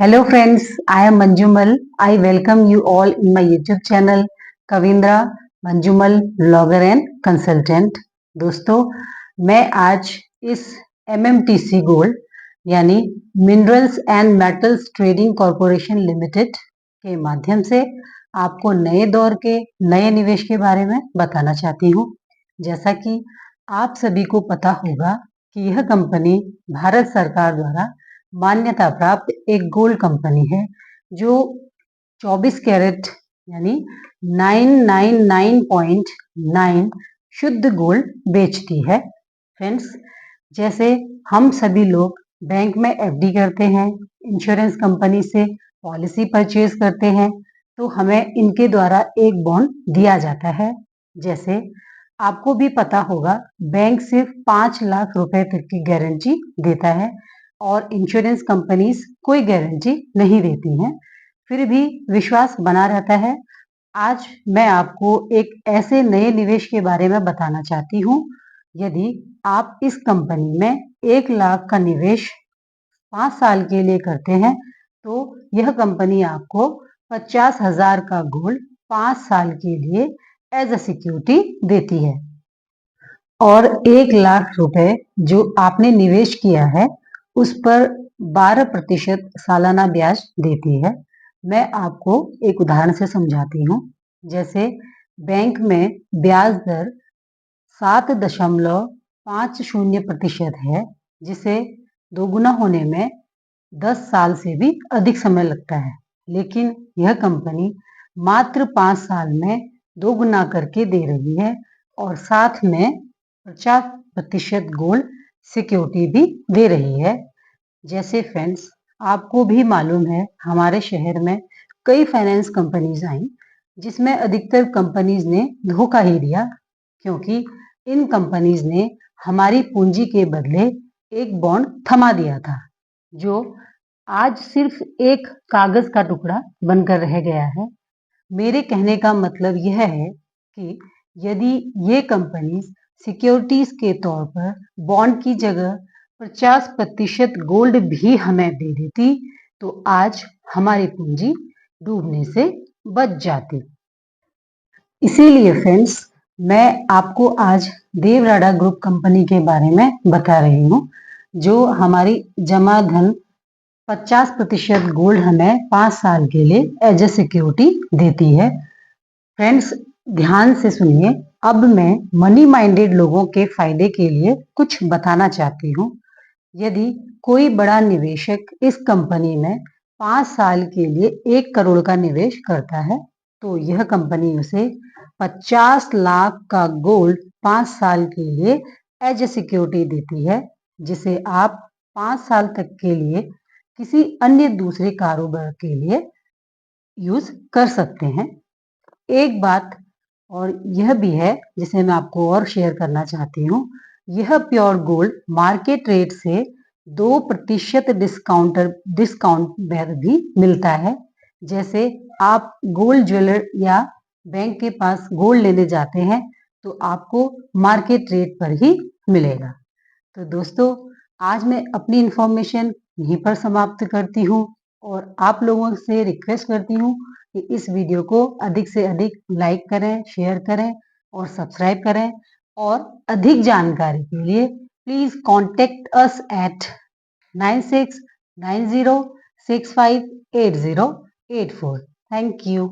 Hello friends, I am Manjumal. I welcome you all in my YouTube channel Kavindra Manjumal blogger and consultant. दोस्तों, मैं आज इस MMTC gold यानी minerals and metals trading corporation limited के माध्यम से आपको नए दौर के नए निवेश के बारे में बताना चाहती हूँ। जैसा कि आप सभी को पता होगा कि यह कंपनी भारत सरकार द्वारा मान्यता प्राप्त एक गोल्ड कंपनी है जो 24 कैरेट यानी 999.9 शुद्ध गोल्ड बेचती है। फ्रेंड्स, जैसे हम सभी लोग बैंक में FD करते हैं, इंश्योरेंस कंपनी से पॉलिसी परचेज करते हैं, तो हमें इनके द्वारा एक बॉन्ड दिया जाता है। जैसे आपको भी पता होगा, बैंक सिर्फ 5 लाख रुपए तक की गारंटी देता है और इंश्योरेंस कंपनीज कोई गारंटी नहीं देती हैं, फिर भी विश्वास बना रहता है। आज मैं आपको एक ऐसे नए निवेश के बारे में बताना चाहती हूँ। यदि आप इस कंपनी में 1 लाख का निवेश 5 साल के लिए करते हैं तो यह कंपनी आपको 50,000 का गोल्ड 5 साल के लिए एज अ सिक्योरिटी देती है और 1 लाख रुपए जो आपने निवेश किया है उस पर 12% सालाना ब्याज देती है। मैं आपको एक उदाहरण से समझाती हूँ। जैसे बैंक में ब्याज दर 7.50% है, जिसे दोगुना होने में 10 साल से भी अधिक समय लगता है, लेकिन यह कंपनी मात्र 5 साल में दोगुना करके दे रही है और साथ में 50% गोल्ड सिक्योरिटी भी दे रही है। जैसे फ्रेंड्स, आपको भी मालूम है हमारे शहर में कई फाइनेंस कंपनीज आई जिसमें अधिकतर कंपनीज ने धोखा ही दिया, क्योंकि इन कंपनीज ने हमारी पूंजी के बदले एक बॉन्ड थमा दिया था जो आज सिर्फ एक कागज का टुकड़ा बनकर रह गया है। मेरे कहने का मतलब यह है कि यदि ये कंपनी सिक्योरिटीज के तौर पर बॉन्ड की जगह 50% गोल्ड भी हमें दे देती तो आज हमारी पूंजी डूबने से बच जाती। इसीलिए फ्रेंड्स, मैं आपको आज देवराडा ग्रुप कंपनी के बारे में बता रही हूँ, जो हमारी जमा धन 50% गोल्ड हमें 5 साल के लिए एज ए सिक्योरिटी देती है। फ्रेंड्स, ध्यान से सुनिए। अब मैं मनी माइंडेड लोगों के फायदे के लिए कुछ बताना चाहती हूँ। यदि कोई बड़ा निवेशक इस कंपनी में 5 साल के लिए 1 करोड़ का निवेश करता है तो यह कंपनी उसे 50 लाख का गोल्ड 5 साल के लिए एज ए सिक्योरिटी देती है, जिसे आप 5 साल तक के लिए किसी अन्य दूसरे कारोबार के लिए यूज कर सकते हैं। एक बात और यह भी है जिसे मैं आपको और शेयर करना चाहती हूँ। यह प्योर गोल्ड मार्केट रेट से 2% डिस्काउंट पर भी मिलता है। जैसे आप गोल्ड ज्वेलर या बैंक के पास गोल्ड लेने जाते हैं तो आपको मार्केट रेट पर ही मिलेगा। तो दोस्तों, आज मैं अपनी इंफॉर्मेशन यहीं पर समाप्त करती हूँ और आप लोगों से रिक्वेस्ट करती हूँ कि इस वीडियो को अधिक से अधिक लाइक करें, शेयर करें और सब्सक्राइब करें। और अधिक जानकारी के लिए please contact us at 9690658084। Thank you.